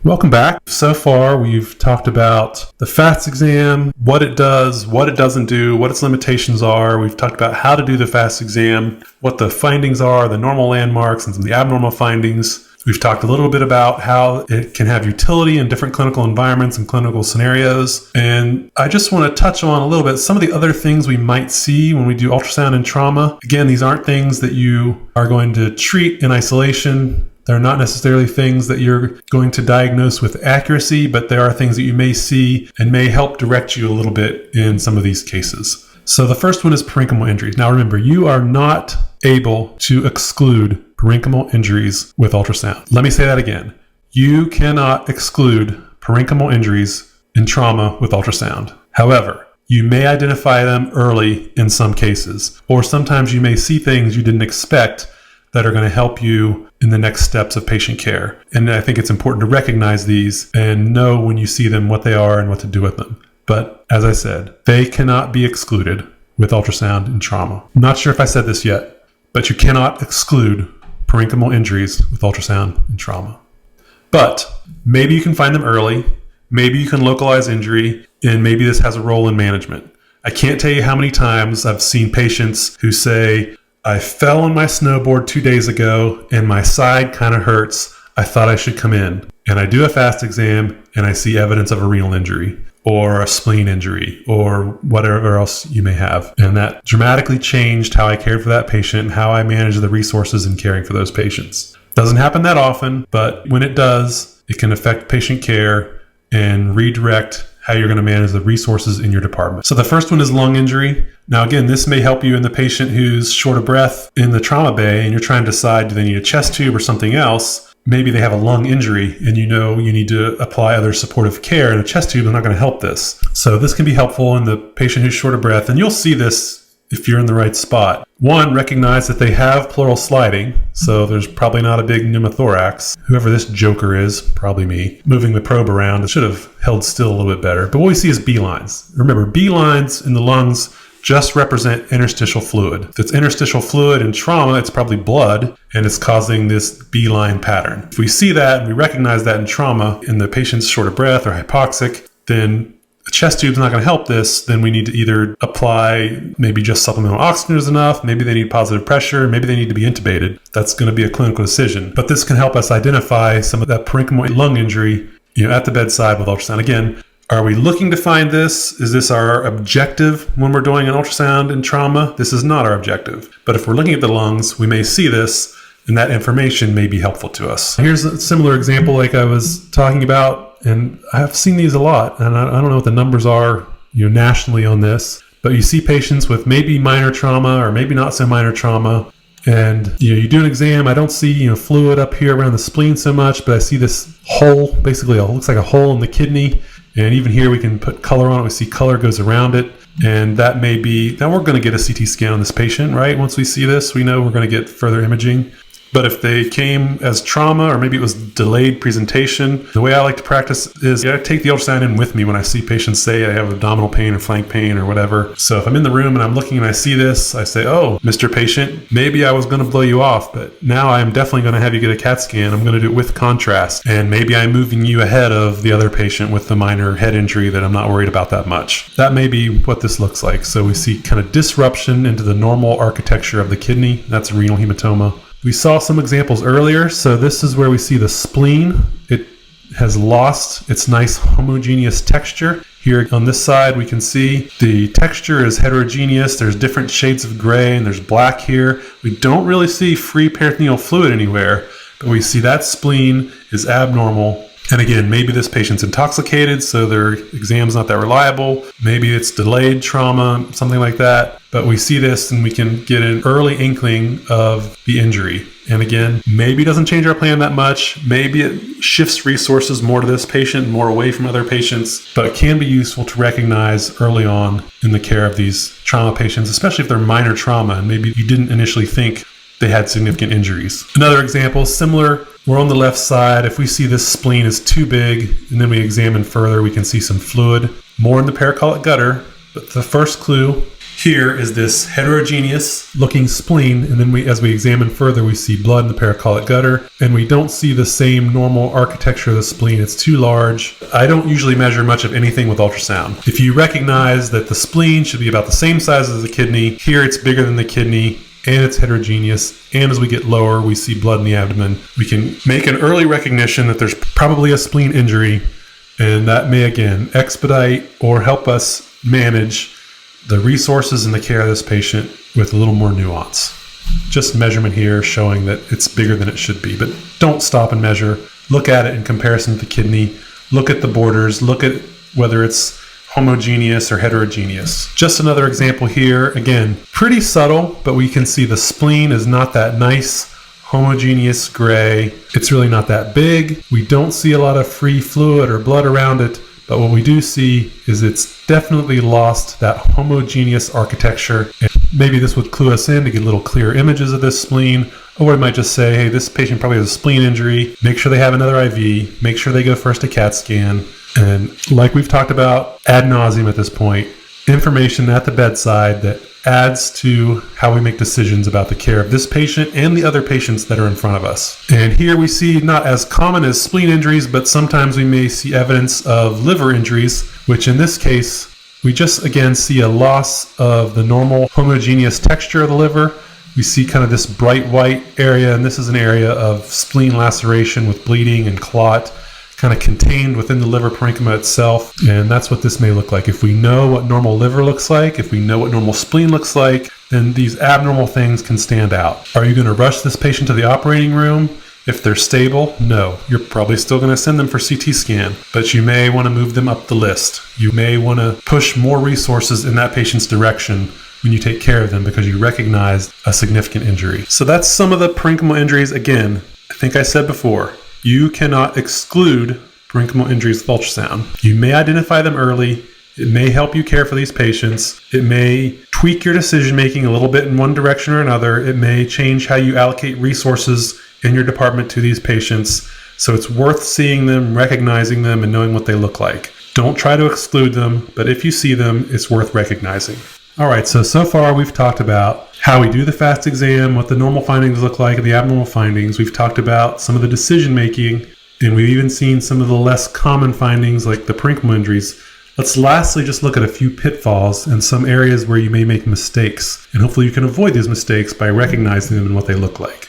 Welcome back. So far, we've talked about the FAST exam, what it does, what it doesn't do, what its limitations are. We've talked about how to do the FAST exam, what the findings are, the normal landmarks, and some of the abnormal findings. We've talked a little bit about how it can have utility in different clinical environments and clinical scenarios. And I just want to touch on a little bit some of the other things we might see when we do ultrasound in trauma. Again, these aren't things that you are going to treat in isolation. They're not necessarily things that you're going to diagnose with accuracy, but there are things that you may see and may help direct you a little bit in some of these cases. So the first one is parenchymal injuries. Now remember, you are not able to exclude parenchymal injuries with ultrasound. Let me say that again. You cannot exclude parenchymal injuries in trauma with ultrasound. However, you may identify them early in some cases, or sometimes you may see things you didn't expect that are going to help you in the next steps of patient care. And I think it's important to recognize these and know when you see them what they are and what to do with them. But as I said, they cannot be excluded with ultrasound in trauma. I'm not sure if I said this yet, but you cannot exclude parenchymal injuries with ultrasound in trauma. But maybe you can find them early, maybe you can localize injury, and maybe this has a role in management. I can't tell you how many times I've seen patients who say, I fell on my snowboard 2 days ago and my side kind of hurts. I thought I should come in. And I do a FAST exam and I see evidence of a renal injury or a spleen injury or whatever else you may have. And that dramatically changed how I cared for that patient and how I managed the resources in caring for those patients. Doesn't happen that often, but when it does, it can affect patient care and redirect how you're going to manage the resources in your department. So the first one is lung injury. Now, again, this may help you in the patient who's short of breath in the trauma bay and you're trying to decide, do they need a chest tube or something else? Maybe they have a lung injury and you know you need to apply other supportive care, and a chest tube is not going to help this. So this can be helpful in the patient who's short of breath, and you'll see this if you're in the right spot. One, recognize that they have pleural sliding, so there's probably not a big pneumothorax. Whoever this joker is, probably me, moving the probe around, it should have held still a little bit better. But what we see is B lines. Remember, B lines in the lungs just represent interstitial fluid. If it's interstitial fluid in trauma, it's probably blood, and it's causing this B-line pattern. If we see that and we recognize that in trauma, and the patient's short of breath or hypoxic, then a chest tube is not going to help this. Then we need to either apply maybe just supplemental oxygen is enough, maybe they need positive pressure, maybe they need to be intubated. That's going to be a clinical decision. But this can help us identify some of that parenchymal lung injury, at the bedside with ultrasound. Again, are we looking to find this? Is this our objective when we're doing an ultrasound in trauma? This is not our objective. But if we're looking at the lungs, we may see this, and that information may be helpful to us. Here's a similar example like I was talking about, and I've seen these a lot, and I don't know what the numbers are nationally on this, but you see patients with maybe minor trauma or maybe not so minor trauma, and you do an exam. I don't see fluid up here around the spleen so much, but I see this hole, basically it looks like a hole in the kidney. And even here we can put color on it. We see color goes around it. And that may be, now we're going to get a CT scan on this patient, right? Once we see this, we know we're going to get further imaging. But if they came as trauma, or maybe it was delayed presentation, the way I like to practice is I take the ultrasound in with me when I see patients say I have abdominal pain or flank pain or whatever. So if I'm in the room and I'm looking and I see this, I say, oh, Mr. Patient, maybe I was going to blow you off, but now I am definitely going to have you get a CAT scan. I'm going to do it with contrast. And maybe I'm moving you ahead of the other patient with the minor head injury that I'm not worried about that much. That may be what this looks like. So we see kind of disruption into the normal architecture of the kidney. That's renal hematoma. We saw some examples earlier. So this is where we see the spleen. It has lost its nice homogeneous texture. Here on this side, we can see the texture is heterogeneous. There's different shades of gray and there's black here. We don't really see free peritoneal fluid anywhere, but we see that spleen is abnormal. And again, maybe this patient's intoxicated, so their exam's not that reliable. Maybe it's delayed trauma, something like that. But we see this and we can get an early inkling of the injury. And again, maybe it doesn't change our plan that much. Maybe it shifts resources more to this patient, more away from other patients. But it can be useful to recognize early on in the care of these trauma patients, especially if they're minor trauma and maybe you didn't initially think they had significant injuries. Another example, similar, we're on the left side. If we see this spleen is too big and then we examine further, we can see some fluid, more in the pericolic gutter. But the first clue Here is this heterogeneous looking spleen, and then as we examine further, we see blood in the paracolic gutter, and we don't see the same normal architecture of the spleen. It's too large. I don't usually measure much of anything with ultrasound. If you recognize that the spleen should be about the same size as the kidney, here it's bigger than the kidney, and it's heterogeneous, and as we get lower, we see blood in the abdomen. We can make an early recognition that there's probably a spleen injury, and that may, again, expedite or help us manage the resources and the care of this patient with a little more nuance. Just measurement here showing that it's bigger than it should be, but don't stop and measure. Look at it in comparison to the kidney. Look at the borders. Look at whether it's homogeneous or heterogeneous. Just another example here. Again, pretty subtle, but we can see the spleen is not that nice, homogeneous gray. It's really not that big. We don't see a lot of free fluid or blood around it. But what we do see is it's definitely lost that homogeneous architecture. And maybe this would clue us in to get little clear images of this spleen. Or we might just say, hey, this patient probably has a spleen injury. Make sure they have another IV. Make sure they go first to CAT scan. And like we've talked about ad nauseum at this point, information at the bedside that adds to how we make decisions about the care of this patient and the other patients that are in front of us. And here we see not as common as spleen injuries, but sometimes we may see evidence of liver injuries, which in this case, we just again see a loss of the normal homogeneous texture of the liver. We see kind of this bright white area, and this is an area of spleen laceration with bleeding and clot, kind of contained within the liver parenchyma itself. And that's what this may look like. If we know what normal liver looks like, if we know what normal spleen looks like, then these abnormal things can stand out. Are you going to rush this patient to the operating room? If they're stable, no. You're probably still going to send them for CT scan, but you may want to move them up the list. You may want to push more resources in that patient's direction when you take care of them because you recognize a significant injury. So that's some of the parenchymal injuries. Again, I think I said before, you cannot exclude parenchymal injuries with ultrasound. You may identify them early. It may help you care for these patients. It may tweak your decision-making a little bit in one direction or another. It may change how you allocate resources in your department to these patients. So it's worth seeing them, recognizing them, and knowing what they look like. Don't try to exclude them, but if you see them, it's worth recognizing. All right, so far we've talked about how we do the FAST exam, what the normal findings look like, and the abnormal findings. We've talked about some of the decision-making, and we've even seen some of the less common findings like the parenchymal injuries. Let's lastly just look at a few pitfalls and some areas where you may make mistakes, and hopefully you can avoid these mistakes by recognizing them and what they look like.